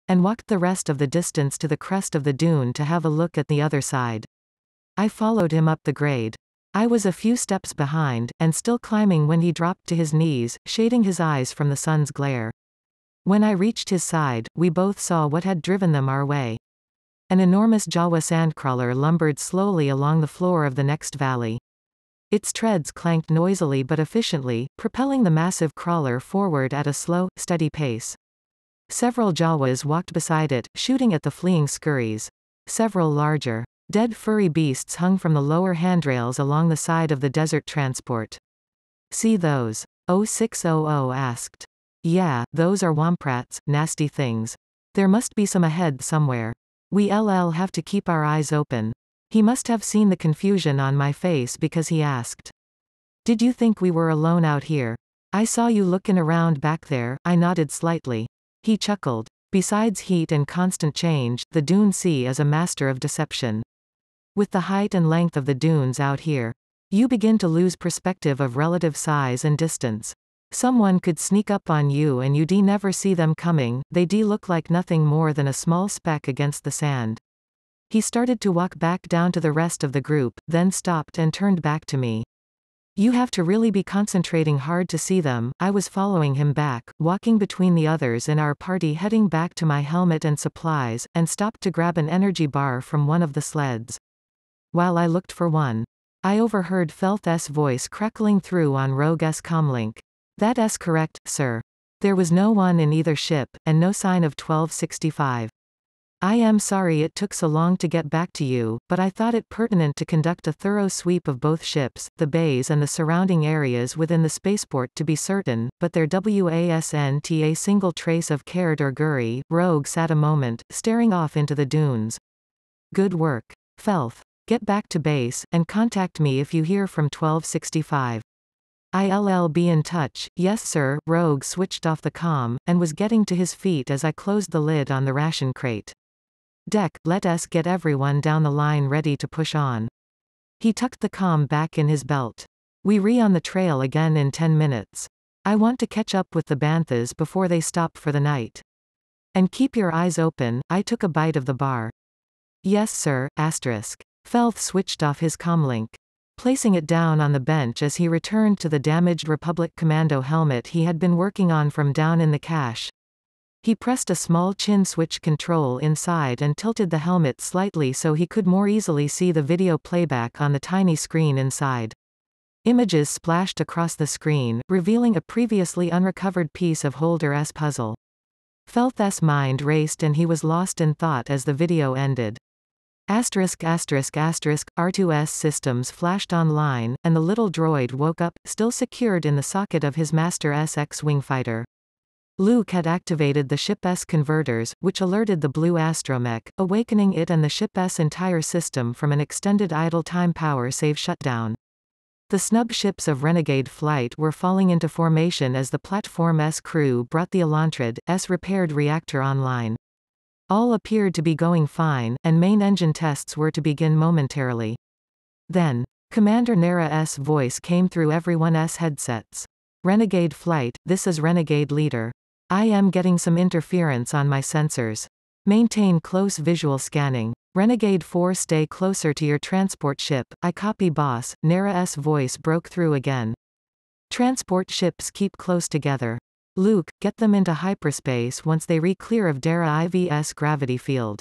and walked the rest of the distance to the crest of the dune to have a look at the other side. I followed him up the grade. I was a few steps behind, and still climbing when he dropped to his knees, shading his eyes from the sun's glare. When I reached his side, we both saw what had driven them our way. An enormous Jawa sandcrawler lumbered slowly along the floor of the next valley. Its treads clanked noisily but efficiently, propelling the massive crawler forward at a slow, steady pace. Several Jawas walked beside it, shooting at the fleeing scurries. Several larger, dead furry beasts hung from the lower handrails along the side of the desert transport. "See those?" 0600 asked. "Yeah, those are womprats, nasty things. There must be some ahead somewhere. We'll have to keep our eyes open." He must have seen the confusion on my face because he asked, "Did you think we were alone out here? I saw you lookin' around back there." I nodded slightly. He chuckled. "Besides heat and constant change, the Dune Sea is a master of deception. With the height and length of the dunes out here, you begin to lose perspective of relative size and distance. Someone could sneak up on you and you'd never see them coming, they'd look like nothing more than a small speck against the sand." He started to walk back down to the rest of the group, then stopped and turned back to me. "You have to really be concentrating hard to see them." I was following him back, walking between the others in our party heading back to my helmet and supplies, and stopped to grab an energy bar from one of the sleds. While I looked for one, I overheard Felth's voice crackling through on Rogue's comlink. "That's correct, sir. There was no one in either ship, and no sign of 1265. I am sorry it took so long to get back to you, but I thought it pertinent to conduct a thorough sweep of both ships, the bays and the surrounding areas within the spaceport to be certain, but there wasn't a single trace of Caird or Guri." Rogue sat a moment, staring off into the dunes. "Good work, Felth. Get back to base, and contact me if you hear from 1265. I'll be in touch." "Yes sir." Rogue switched off the comm, and was getting to his feet as I closed the lid on the ration crate. "Deck, let us get everyone down the line ready to push on." He tucked the comm back in his belt. "We on the trail again in 10 minutes. I want to catch up with the Banthas before they stop for the night. And keep your eyes open." I took a bite of the bar. "Yes sir." Felth switched off his comlink, placing it down on the bench as he returned to the damaged Republic Commando helmet he had been working on from down in the cache. He pressed a small chin switch control inside and tilted the helmet slightly so he could more easily see the video playback on the tiny screen inside. Images splashed across the screen, revealing a previously unrecovered piece of Holder's puzzle. Felth's mind raced and he was lost in thought as the video ended. R2S systems flashed online, and the little droid woke up, still secured in the socket of his Master X-Wing fighter. Luke had activated the ship's converters, which alerted the blue astromech, awakening it and the ship's entire system from an extended idle time power save shutdown. The snub ships of Renegade Flight were falling into formation as the platform's crew brought the Elantrid's repaired reactor online. All appeared to be going fine, and main engine tests were to begin momentarily. Then, Commander Nera's voice came through everyone's headsets. "Renegade Flight, this is Renegade Leader. I am getting some interference on my sensors. Maintain close visual scanning. Renegade 4, stay closer to your transport ship." "I copy, boss." Nera's voice broke through again. "Transport ships keep close together. Luke, get them into hyperspace once they re-clear of Dara IV's gravity field.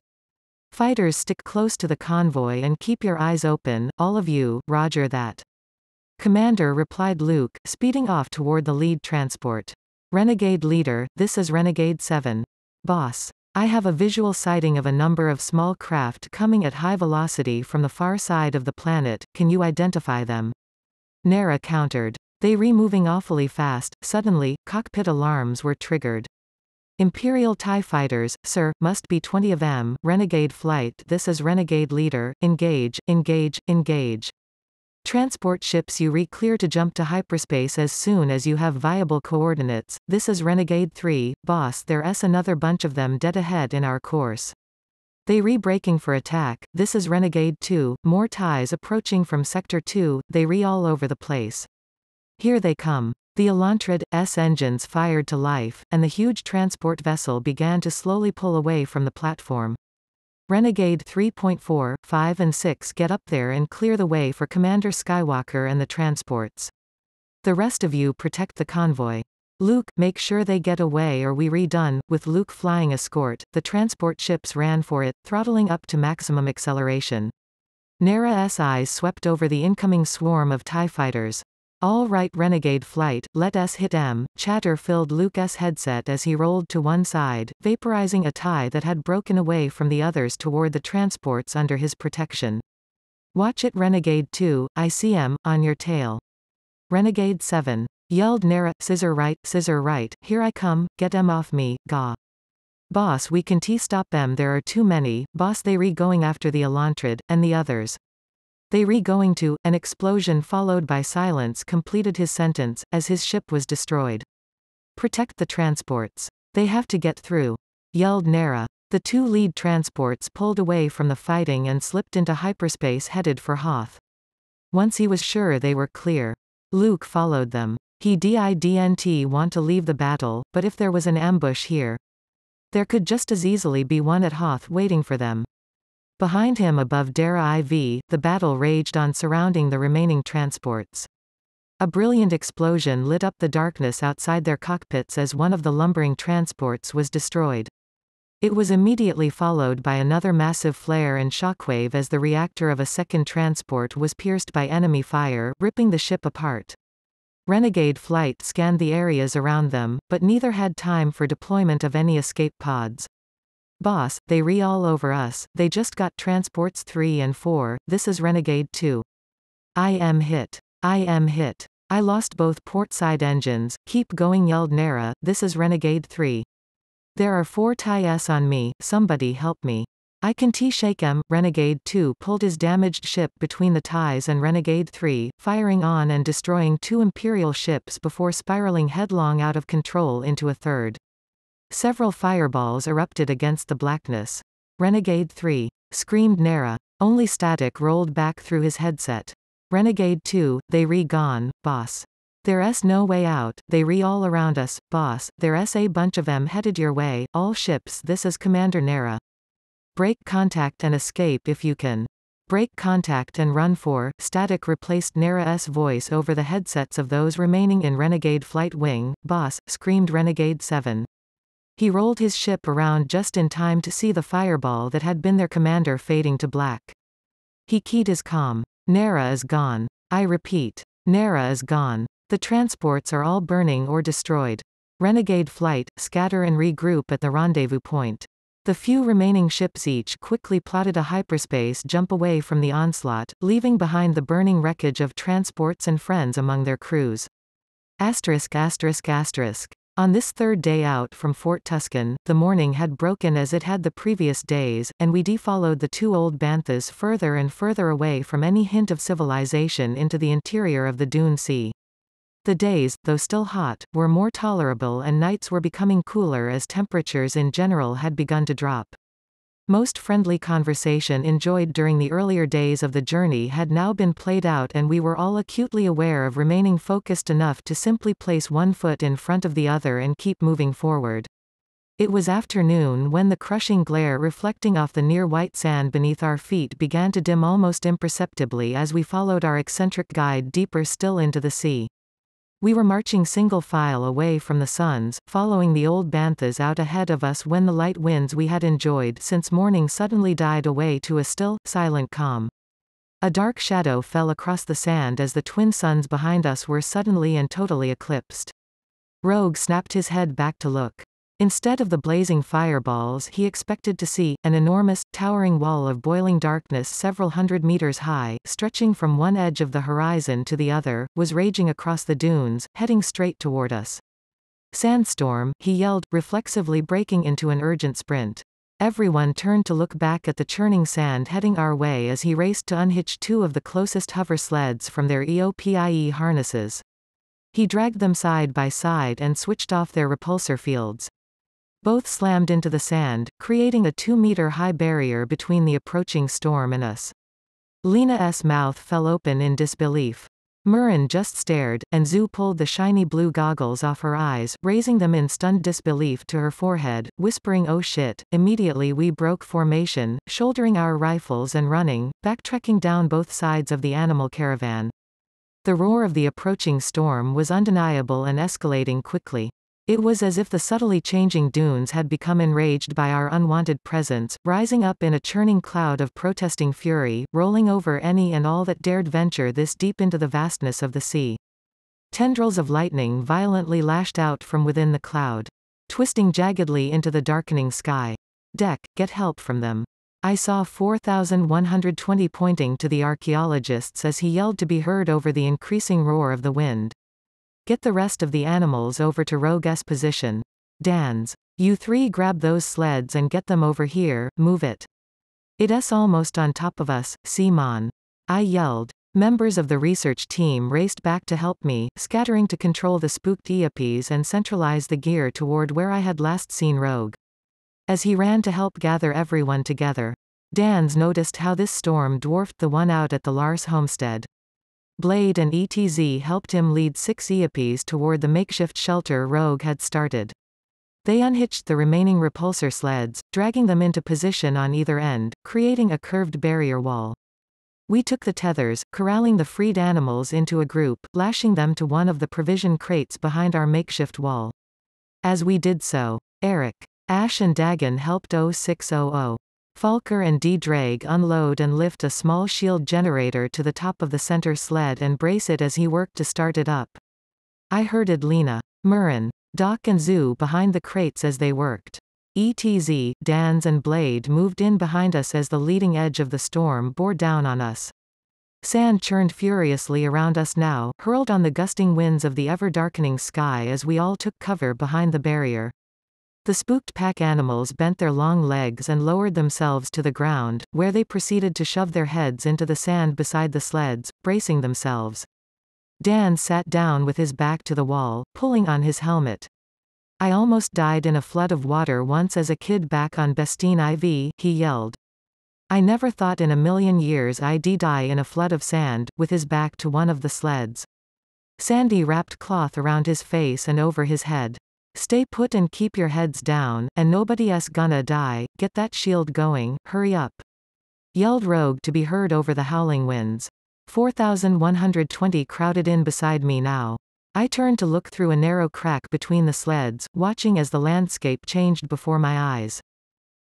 Fighters, stick close to the convoy and keep your eyes open, all of you." "Roger that, Commander," replied Luke, speeding off toward the lead transport. "Renegade Leader, this is Renegade 7. Boss. I have a visual sighting of a number of small craft coming at high velocity from the far side of the planet, can you identify them?" Nera countered. "They moving awfully fast." Suddenly, cockpit alarms were triggered. "Imperial TIE fighters, sir, must be 20 of them." "Renegade Flight, this is Renegade Leader, engage, engage, engage. Transport ships, you re-clear to jump to hyperspace as soon as you have viable coordinates." "This is Renegade 3, boss, there's another bunch of them dead ahead in our course. They re-braking for attack." "This is Renegade 2, more TIEs approaching from Sector 2, they all over the place. Here they come." The Elantrid's engines fired to life, and the huge transport vessel began to slowly pull away from the platform. Renegade 3.4, 5 and 6 get up there and clear the way for Commander Skywalker and the transports. The rest of you protect the convoy. Luke, make sure they get away or we redone. With Luke flying escort, the transport ships ran for it, throttling up to maximum acceleration. Nara's eyes swept over the incoming swarm of TIE fighters. All right, Renegade flight, let us hit 'em. Chatter filled Luke's headset as he rolled to one side, vaporizing a TIE that had broken away from the others toward the transports under his protection. Watch it, Renegade 2, I see 'em, on your tail. Renegade 7. Yelled Nara, scissor right, here I come, get 'em off me, gah. Boss, we can stop 'em, there are too many, boss. They going after the Elantrid, and the others. They going to. An explosion followed by silence completed his sentence, as his ship was destroyed. Protect the transports. They have to get through. Yelled Nara. The two lead transports pulled away from the fighting and slipped into hyperspace headed for Hoth. Once he was sure they were clear, Luke followed them. He didn't want to leave the battle, but if there was an ambush here, there could just as easily be one at Hoth waiting for them. Behind him above Dara IV, the battle raged on surrounding the remaining transports. A brilliant explosion lit up the darkness outside their cockpits as one of the lumbering transports was destroyed. It was immediately followed by another massive flare and shockwave as the reactor of a second transport was pierced by enemy fire, ripping the ship apart. Renegade flight scanned the areas around them, but neither had time for deployment of any escape pods. Boss, they all over us, they just got transports 3 and 4, this is Renegade 2. I am hit. I lost both port side engines, keep going, yelled Nara, this is Renegade 3. There are 4 TIEs on me, somebody help me. I can shake 'em. Renegade 2 pulled his damaged ship between the TIEs and Renegade 3, firing on and destroying 2 Imperial ships before spiraling headlong out of control into a third. Several fireballs erupted against the blackness. Renegade 3. Screamed Nara. Only static rolled back through his headset. Renegade 2, they gone, boss. There's no way out, they all around us, boss, there's a bunch of 'em headed your way, all ships. This is Commander Nara. Break contact and escape if you can. Break contact and run for. Static replaced Nara's voice over the headsets of those remaining in Renegade Flight Wing. Boss, screamed Renegade 7. He rolled his ship around just in time to see the fireball that had been their commander fading to black. He keyed his comm. Nara is gone. I repeat. Nara is gone. The transports are all burning or destroyed. Renegade flight, scatter and regroup at the rendezvous point. The few remaining ships each quickly plotted a hyperspace jump away from the onslaught, leaving behind the burning wreckage of transports and friends among their crews. *****. On this third day out from Fort Tuscan, the morning had broken as it had the previous days, and we followed the 2 old banthas further and further away from any hint of civilization into the interior of the Dune Sea. The days, though still hot, were more tolerable and nights were becoming cooler as temperatures in general had begun to drop. Most friendly conversation enjoyed during the earlier days of the journey had now been played out, and we were all acutely aware of remaining focused enough to simply place one foot in front of the other and keep moving forward. It was afternoon when the crushing glare reflecting off the near white sand beneath our feet began to dim almost imperceptibly as we followed our eccentric guide deeper still into the sea. We were marching single file away from the suns, following the old banthas out ahead of us when the light winds we had enjoyed since morning suddenly died away to a still, silent calm. A dark shadow fell across the sand as the twin suns behind us were suddenly and totally eclipsed. Rogue snapped his head back to look. Instead of the blazing fireballs he expected to see, an enormous, towering wall of boiling darkness several hundred meters high, stretching from one edge of the horizon to the other, was raging across the dunes, heading straight toward us. "Sandstorm," he yelled, reflexively breaking into an urgent sprint. Everyone turned to look back at the churning sand heading our way as he raced to unhitch 2 of the closest hover sleds from their EOPIE harnesses. He dragged them side by side and switched off their repulsor fields. Both slammed into the sand, creating a 2-meter-high barrier between the approaching storm and us. Lena's mouth fell open in disbelief. Murren just stared, and Zhu pulled the shiny blue goggles off her eyes, raising them in stunned disbelief to her forehead, whispering "Oh shit." Immediately we broke formation, shouldering our rifles and running, backtracking down both sides of the animal caravan. The roar of the approaching storm was undeniable and escalating quickly. It was as if the subtly changing dunes had become enraged by our unwanted presence, rising up in a churning cloud of protesting fury, rolling over any and all that dared venture this deep into the vastness of the sea. Tendrils of lightning violently lashed out from within the cloud, twisting jaggedly into the darkening sky. "Deck, get help from them." I saw 4120 pointing to the archaeologists as he yelled to be heard over the increasing roar of the wind. "Get the rest of the animals over to Rogue's position. Dans. You three grab those sleds and get them over here, move it. It's almost on top of us, Simon," I yelled. Members of the research team raced back to help me, scattering to control the spooked Eopes and centralize the gear toward where I had last seen Rogue. As he ran to help gather everyone together, Dans noticed how this storm dwarfed the one out at the Lars homestead. Blade and ETZ helped him lead 6 Eopes toward the makeshift shelter Rogue had started. They unhitched the remaining repulsor sleds, dragging them into position on either end, creating a curved barrier wall. We took the tethers, corralling the freed animals into a group, lashing them to one of the provision crates behind our makeshift wall. As we did so, Eric, Ash and Dagon helped 0600. Falker and D-Drag unload and lift a small shield generator to the top of the center sled and brace it as he worked to start it up. I herded Lena, Murren, Doc and Zhu behind the crates as they worked. ETZ, Dans and Blade moved in behind us as the leading edge of the storm bore down on us. Sand churned furiously around us now, hurled on the gusting winds of the ever-darkening sky as we all took cover behind the barrier. The spooked pack animals bent their long legs and lowered themselves to the ground, where they proceeded to shove their heads into the sand beside the sleds, bracing themselves. Dan sat down with his back to the wall, pulling on his helmet. "I almost died in a flood of water once as a kid back on Bestine IV, he yelled. "I never thought in a million years I'd die in a flood of sand," with his back to one of the sleds. Sandy wrapped cloth around his face and over his head. "Stay put and keep your heads down, and nobody's gonna die. Get that shield going, hurry up," yelled Rogue to be heard over the howling winds. 4120 crowded in beside me now. I turned to look through a narrow crack between the sleds, watching as the landscape changed before my eyes.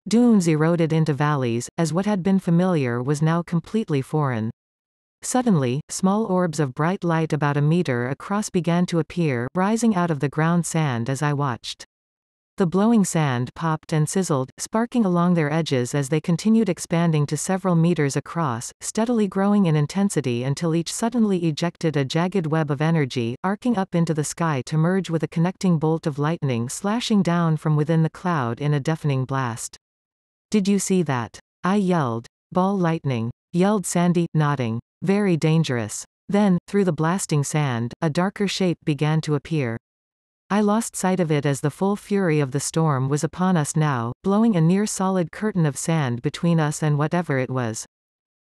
Dunes eroded into valleys, as what had been familiar was now completely foreign. Suddenly, small orbs of bright light about a meter across began to appear, rising out of the ground sand as I watched. The blowing sand popped and sizzled, sparking along their edges as they continued expanding to several meters across, steadily growing in intensity until each suddenly ejected a jagged web of energy, arcing up into the sky to merge with a connecting bolt of lightning slashing down from within the cloud in a deafening blast. "Did you see that?" I yelled. "Ball lightning," yelled Sandy, nodding. "Very dangerous." Then, through the blasting sand, a darker shape began to appear. I lost sight of it as the full fury of the storm was upon us now, blowing a near-solid curtain of sand between us and whatever it was.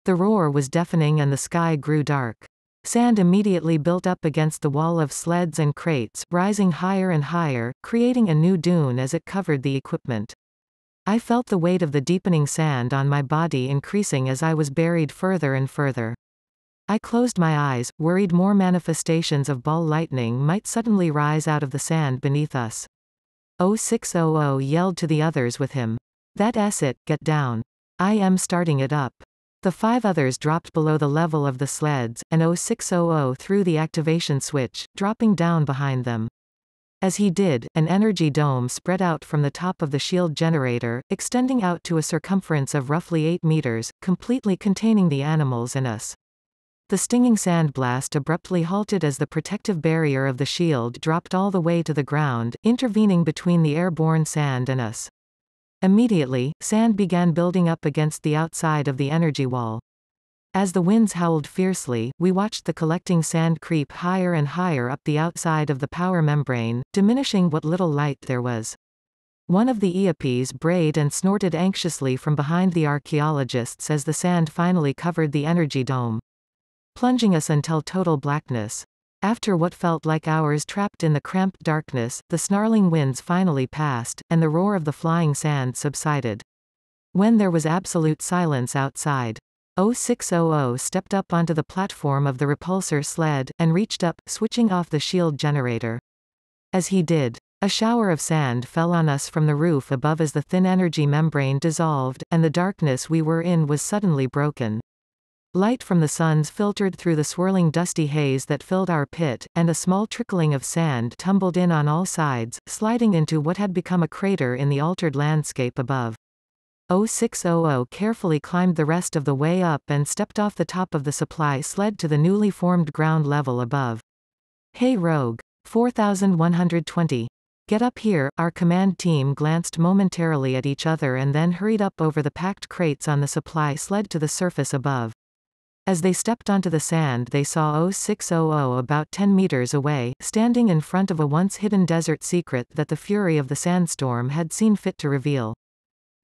The roar was deafening and the sky grew dark. Sand immediately built up against the wall of sleds and crates, rising higher and higher, creating a new dune as it covered the equipment. I felt the weight of the deepening sand on my body increasing as I was buried further and further. I closed my eyes, worried more manifestations of ball lightning might suddenly rise out of the sand beneath us. 0600 yelled to the others with him. "That's it, get down. I am starting it up." The 5 others dropped below the level of the sleds, and 0600 threw the activation switch, dropping down behind them. As he did, an energy dome spread out from the top of the shield generator, extending out to a circumference of roughly 8 meters, completely containing the animals and us. The stinging sandblast abruptly halted as the protective barrier of the shield dropped all the way to the ground, intervening between the airborne sand and us. Immediately, sand began building up against the outside of the energy wall. As the winds howled fiercely, we watched the collecting sand creep higher and higher up the outside of the power membrane, diminishing what little light there was. One of the Eopes brayed and snorted anxiously from behind the archaeologists as the sand finally covered the energy dome. plunging us until total blackness. After what felt like hours trapped in the cramped darkness, the snarling winds finally passed, and the roar of the flying sand subsided. When there was absolute silence outside, 0600 stepped up onto the platform of the repulsor sled, and reached up, switching off the shield generator. As he did, a shower of sand fell on us from the roof above as the thin energy membrane dissolved, and the darkness we were in was suddenly broken. Light from the suns filtered through the swirling dusty haze that filled our pit, and a small trickling of sand tumbled in on all sides, sliding into what had become a crater in the altered landscape above. 0600 carefully climbed the rest of the way up and stepped off the top of the supply sled to the newly formed ground level above. "Hey Rogue. 4120. Get up here." Our command team glanced momentarily at each other and then hurried up over the packed crates on the supply sled to the surface above. As they stepped onto the sand, they saw 0600 about 10 meters away, standing in front of a once-hidden desert secret that the fury of the sandstorm had seen fit to reveal.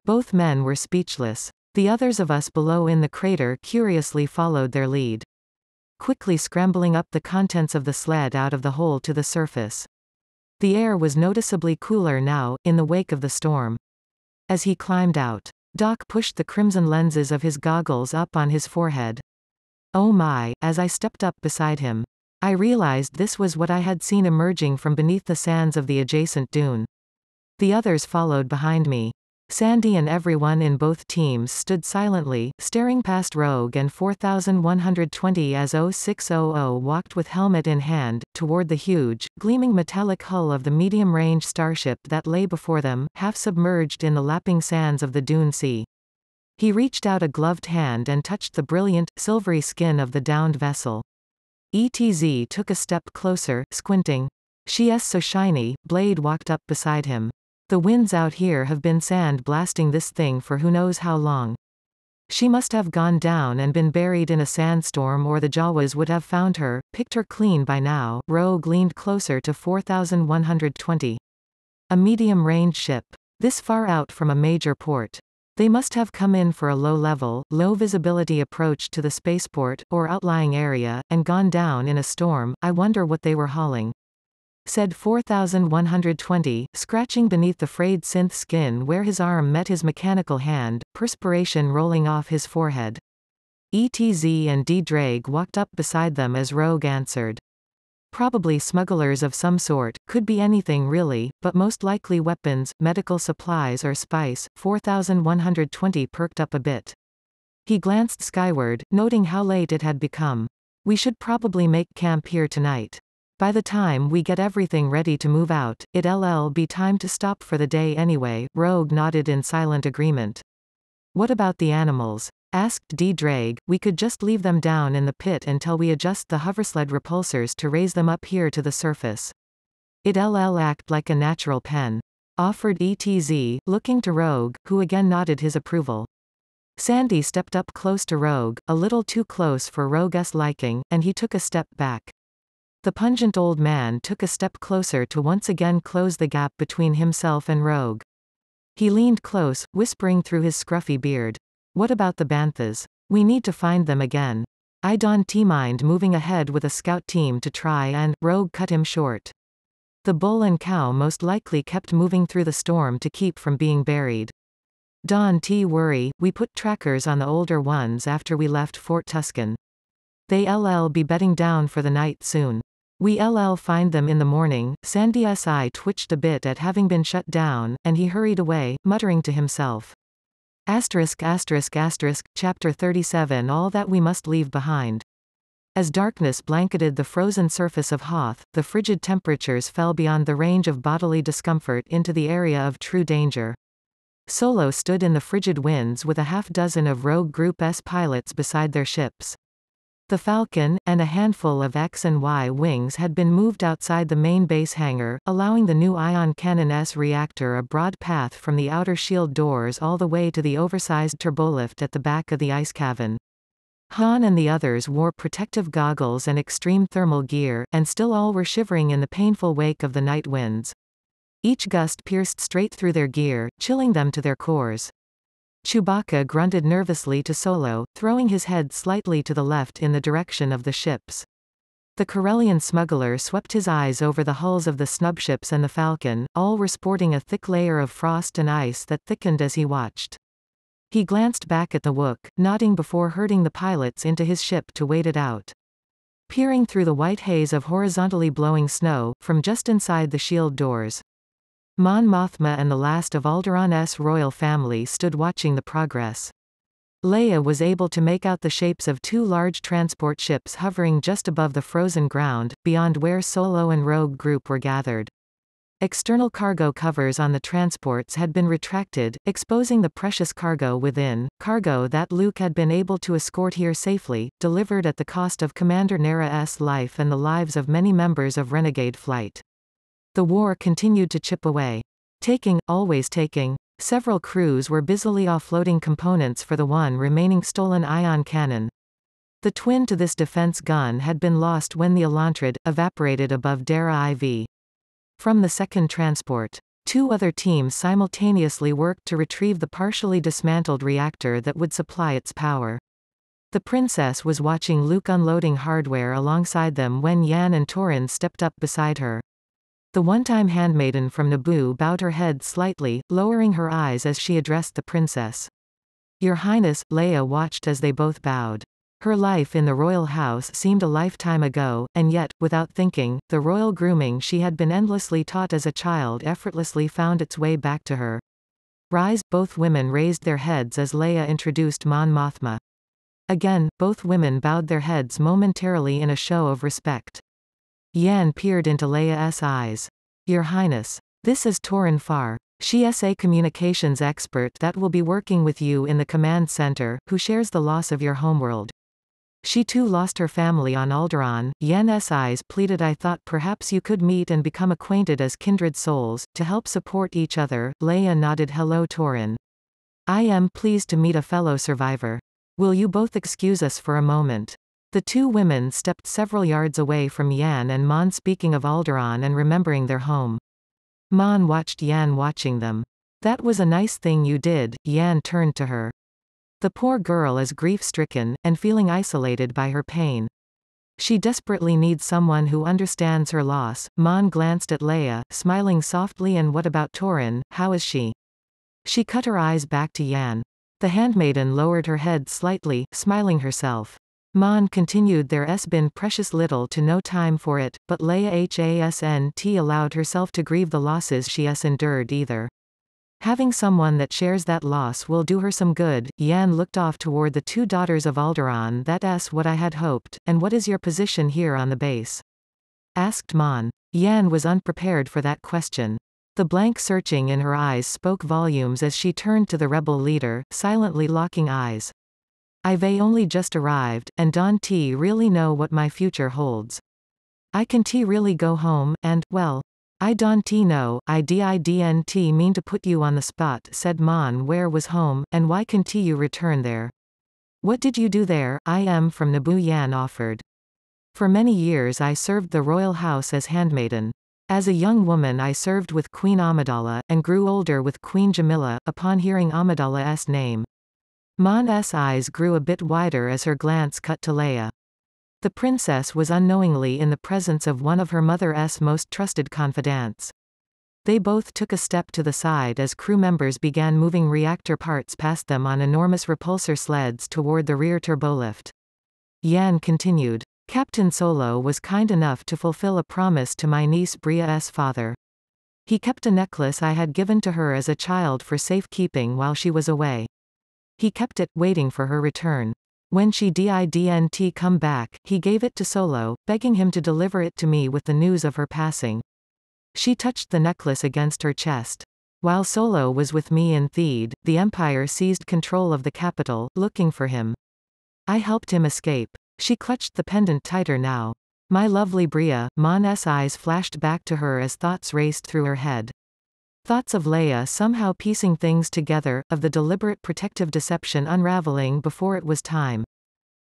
Both men were speechless. The others of us below in the crater curiously followed their lead, quickly scrambling up the contents of the sled out of the hole to the surface. The air was noticeably cooler now, in the wake of the storm. As he climbed out, Doc pushed the crimson lenses of his goggles up on his forehead. Oh my, as I stepped up beside him, I realized this was what I had seen emerging from beneath the sands of the adjacent dune. The others followed behind me. Sandy and everyone in both teams stood silently, staring past Rogue and 4120 as 0600 walked with helmet in hand, toward the huge, gleaming metallic hull of the medium-range starship that lay before them, half submerged in the lapping sands of the dune sea. He reached out a gloved hand and touched the brilliant, silvery skin of the downed vessel. ETZ took a step closer, squinting. "She's so shiny." Blade walked up beside him. "The winds out here have been sand blasting this thing for who knows how long. She must have gone down and been buried in a sandstorm, or the Jawas would have found her, picked her clean by now." Rogue leaned closer to 4120. "A medium-range ship. This far out from a major port. They must have come in for a low-level, low-visibility approach to the spaceport, or outlying area, and gone down in a storm. I wonder what they were hauling," said 4120, scratching beneath the frayed synth skin where his arm met his mechanical hand, perspiration rolling off his forehead. ETZ and D-Drake walked up beside them as Rogue answered. "Probably smugglers of some sort, could be anything really, but most likely weapons, medical supplies or spice." 4120 perked up a bit. He glanced skyward, noting how late it had become. "We should probably make camp here tonight. By the time we get everything ready to move out, it'll be time to stop for the day anyway." Rogue nodded in silent agreement. "What about the animals?" asked D-Drake. "We could just leave them down in the pit until we adjust the hoversled repulsors to raise them up here to the surface." "It'll act like a natural pen," offered ETZ, looking to Rogue, who again nodded his approval. Sandy stepped up close to Rogue, a little too close for Rogue's liking, and he took a step back. The pungent old man took a step closer to once again close the gap between himself and Rogue. He leaned close, whispering through his scruffy beard. "What about the banthas? We need to find them again. I don't mind moving ahead with a scout team to try and—" Rogue cut him short. "The bull and cow most likely kept moving through the storm to keep from being buried. Don't worry, we put trackers on the older ones after we left Fort Tuscan. They'll be bedding down for the night soon. We'll find them in the morning." Sandy's eye twitched a bit at having been shut down, and he hurried away, muttering to himself. Chapter 37 All that we must leave behind. As darkness blanketed the frozen surface of Hoth, the frigid temperatures fell beyond the range of bodily discomfort into the area of true danger. Solo stood in the frigid winds with a half-dozen of Rogue Group S pilots beside their ships. The Falcon, and a handful of X and Y wings had been moved outside the main base hangar, allowing the new ion cannon S reactor a broad path from the outer shield doors all the way to the oversized turbolift at the back of the ice cavern. Han and the others wore protective goggles and extreme thermal gear, and still all were shivering in the painful wake of the night winds. Each gust pierced straight through their gear, chilling them to their cores. Chewbacca grunted nervously to Solo, throwing his head slightly to the left in the direction of the ships. The Corellian smuggler swept his eyes over the hulls of the snubships and the Falcon, all were sporting a thick layer of frost and ice that thickened as he watched. He glanced back at the Wook, nodding before herding the pilots into his ship to wait it out. Peering through the white haze of horizontally blowing snow, from just inside the shield doors, Mon Mothma and the last of Alderaan's royal family stood watching the progress. Leia was able to make out the shapes of two large transport ships hovering just above the frozen ground, beyond where Solo and Rogue Group were gathered. External cargo covers on the transports had been retracted, exposing the precious cargo within, cargo that Luke had been able to escort here safely, delivered at the cost of Commander Nera's life and the lives of many members of Renegade Flight. The war continued to chip away. Always taking. Several crews were busily offloading components for the one remaining stolen ion cannon. The twin to this defense gun had been lost when the Elantrid evaporated above Dara IV. From the second transport, two other teams simultaneously worked to retrieve the partially dismantled reactor that would supply its power. The princess was watching Luke unloading hardware alongside them when Yan and Torin stepped up beside her. The one-time handmaiden from Naboo bowed her head slightly, lowering her eyes as she addressed the princess. Your Highness, Leia watched as they both bowed. Her life in the royal house seemed a lifetime ago, and yet, without thinking, the royal grooming she had been endlessly taught as a child effortlessly found its way back to her. Rise, both women raised their heads as Leia introduced Mon Mothma. Again, both women bowed their heads momentarily in a show of respect. Yan peered into Leia's eyes. Your Highness. This is Torin Farr. She is a communications expert that will be working with you in the command center, who shares the loss of your homeworld. She too lost her family on Alderaan. Yan's eyes pleaded. I thought perhaps you could meet and become acquainted as kindred souls, to help support each other. Leia nodded. Hello Torin. I am pleased to meet a fellow survivor. Will you both excuse us for a moment? The two women stepped several yards away from Yan and Mon, speaking of Alderaan and remembering their home. Mon watched Yan watching them. That was a nice thing you did. Yan turned to her. The poor girl is grief-stricken, and feeling isolated by her pain. She desperately needs someone who understands her loss. Mon glanced at Leia, smiling softly. And what about Torin, how is she? She cut her eyes back to Yan. The handmaiden lowered her head slightly, smiling herself. Mon continued. There's been precious little to no time for it, but Leia hasn't allowed herself to grieve the losses she has endured either. Having someone that shares that loss will do her some good. Yan looked off toward the two daughters of Alderaan. That's what I had hoped. And what is your position here on the base? Asked Mon. Yan was unprepared for that question. The blank searching in her eyes spoke volumes as she turned to the rebel leader, silently locking eyes. I've only just arrived, and don't really know what my future holds. I can't really go home, and, well, I don't know. I didn't mean to put you on the spot, said Mon. Where was home, and why can't you return there? What did you do there? I am from Naboo, Yan offered. For many years I served the royal house as handmaiden. As a young woman I served with Queen Amidala, and grew older with Queen Jamila. Upon hearing Amidala's name, Mon's eyes grew a bit wider as her glance cut to Leia. The princess was unknowingly in the presence of one of her mother's most trusted confidants. They both took a step to the side as crew members began moving reactor parts past them on enormous repulsor sleds toward the rear turbolift. Yan continued. Captain Solo was kind enough to fulfill a promise to my niece Bria's father. He kept a necklace I had given to her as a child for safekeeping while she was away. He kept it, waiting for her return. When she didn't come back, he gave it to Solo, begging him to deliver it to me with the news of her passing. She touched the necklace against her chest. While Solo was with me in Theed, the Empire seized control of the capital, looking for him. I helped him escape. She clutched the pendant tighter now. My lovely Bria. Mon's eyes flashed back to her as thoughts raced through her head. Thoughts of Leia somehow piecing things together, of the deliberate protective deception unraveling before it was time.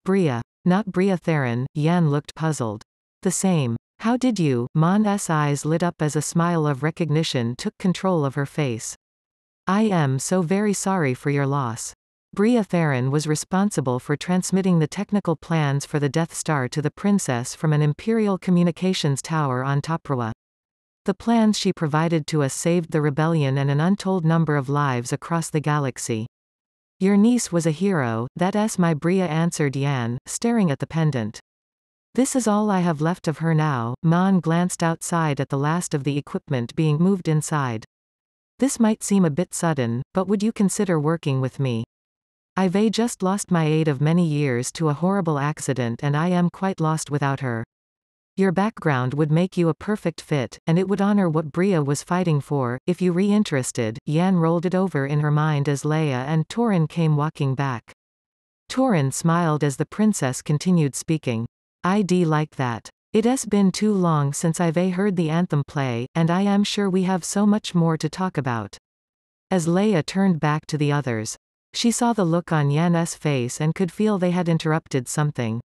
Bria. Not Bria Theron. Yan looked puzzled. The same. How did you? Mon's eyes lit up as a smile of recognition took control of her face. I am so very sorry for your loss. Bria Theron was responsible for transmitting the technical plans for the Death Star to the Princess from an Imperial communications tower on Toprawa. The plans she provided to us saved the rebellion and an untold number of lives across the galaxy. Your niece was a hero, that's my Bria, answered Yan, staring at the pendant. This is all I have left of her now. Mon glanced outside at the last of the equipment being moved inside. This might seem a bit sudden, but would you consider working with me? I've just lost my aide of many years to a horrible accident and I am quite lost without her. Your background would make you a perfect fit, and it would honor what Bria was fighting for, if you re-interested. Yan rolled it over in her mind as Leia and Torin came walking back. Torin smiled as the princess continued speaking. I'd like that. It's been too long since I've heard the anthem play, and I am sure we have so much more to talk about. As Leia turned back to the others, she saw the look on Yan's face and could feel they had interrupted something.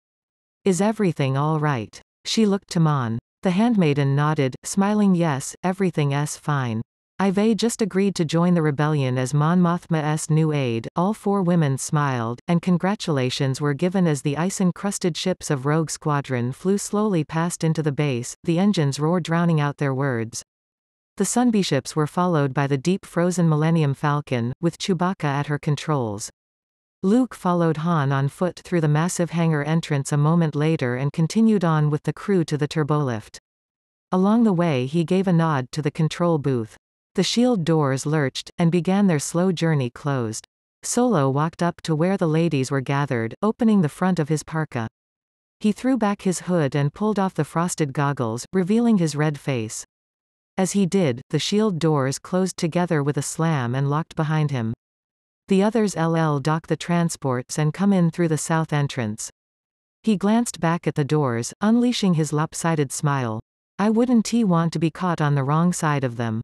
Is everything all right? She looked to Mon. The handmaiden nodded, smiling. Yes, everything's fine. I've just agreed to join the rebellion as Mon Mothma's new aide. All four women smiled, and congratulations were given as the ice-encrusted ships of Rogue Squadron flew slowly past into the base, the engines roared drowning out their words. The Sunbeam-ships were followed by the deep-frozen Millennium Falcon, with Chewbacca at her controls. Luke followed Han on foot through the massive hangar entrance a moment later and continued on with the crew to the turbolift. Along the way he gave a nod to the control booth. The shield doors lurched, and began their slow journey closed. Solo walked up to where the ladies were gathered, opening the front of his parka. He threw back his hood and pulled off the frosted goggles, revealing his red face. As he did, the shield doors closed together with a slam and locked behind him. The others dock the transports and come in through the south entrance. He glanced back at the doors, unleashing his lopsided smile. I wouldn't want to be caught on the wrong side of them.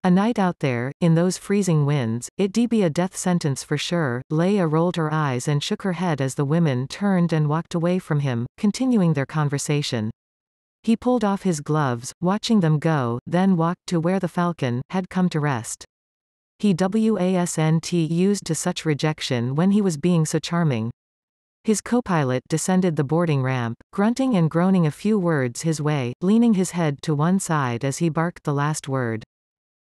A night out there, in those freezing winds, it'd be a death sentence for sure. Leia rolled her eyes and shook her head as the women turned and walked away from him, continuing their conversation. He pulled off his gloves, watching them go, then walked to where the Falcon had come to rest. He wasn't used to such rejection when he was being so charming. His co-pilot descended the boarding ramp, grunting and groaning a few words his way, leaning his head to one side as he barked the last word.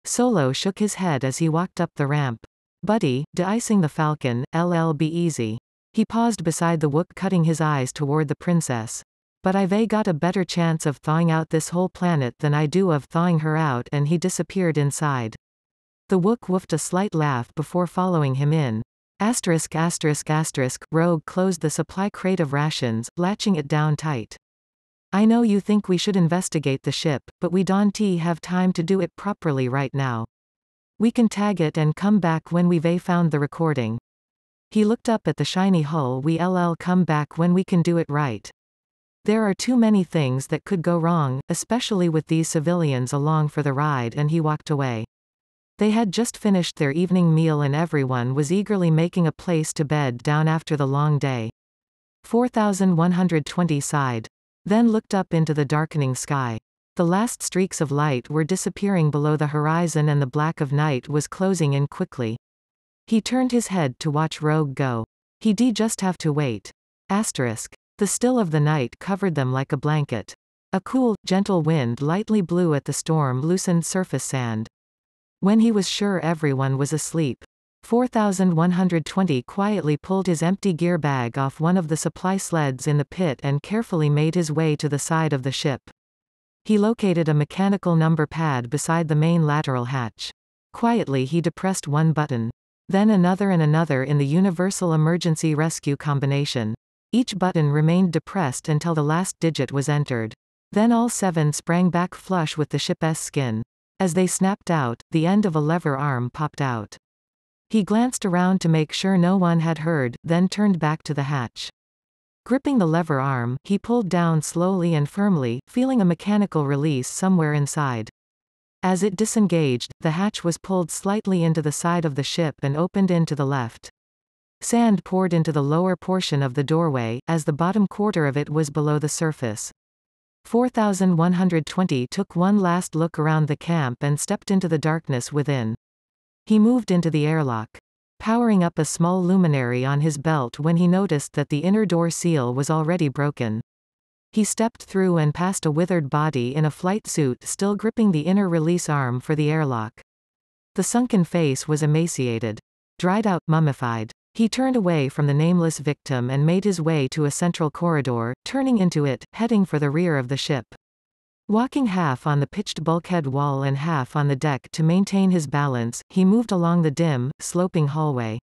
Solo shook his head as he walked up the ramp. Buddy, de-icing the Falcon, be easy. He paused beside the Wook, cutting his eyes toward the princess. But I've got a better chance of thawing out this whole planet than I do of thawing her out, and he disappeared inside. The Wook woofed a slight laugh before following him in. Rogue closed the supply crate of rations, latching it down tight. I know you think we should investigate the ship, but we don't have time to do it properly right now. We can tag it and come back when we've found the recording. He looked up at the shiny hull. We'll come back when we can do it right. There are too many things that could go wrong, especially with these civilians along for the ride, and he walked away. They had just finished their evening meal and everyone was eagerly making a place to bed down after the long day. 4120 sighed. Then looked up into the darkening sky. The last streaks of light were disappearing below the horizon and the black of night was closing in quickly. He turned his head to watch Rogue go. He'd just have to wait. The still of the night covered them like a blanket. A cool, gentle wind lightly blew at the storm-loosened surface sand. When he was sure everyone was asleep, 4120 quietly pulled his empty gear bag off one of the supply sleds in the pit and carefully made his way to the side of the ship. He located a mechanical number pad beside the main lateral hatch. Quietly he depressed one button. Then another and another in the Universal Emergency Rescue combination. Each button remained depressed until the last digit was entered. Then all 7 sprang back flush with the ship's skin. As they snapped out, the end of a lever arm popped out. He glanced around to make sure no one had heard, then turned back to the hatch. Gripping the lever arm, he pulled down slowly and firmly, feeling a mechanical release somewhere inside. As it disengaged, the hatch was pulled slightly into the side of the ship and opened in to the left. Sand poured into the lower portion of the doorway, as the bottom quarter of it was below the surface. 4120 took one last look around the camp and stepped into the darkness within. He moved into the airlock, powering up a small luminary on his belt when he noticed that the inner door seal was already broken. He stepped through and past a withered body in a flight suit still gripping the inner release arm for the airlock. The sunken face was emaciated, dried out, mummified. He turned away from the nameless victim and made his way to a central corridor, turning into it, heading for the rear of the ship. Walking half on the pitched bulkhead wall and half on the deck to maintain his balance, he moved along the dim, sloping hallway.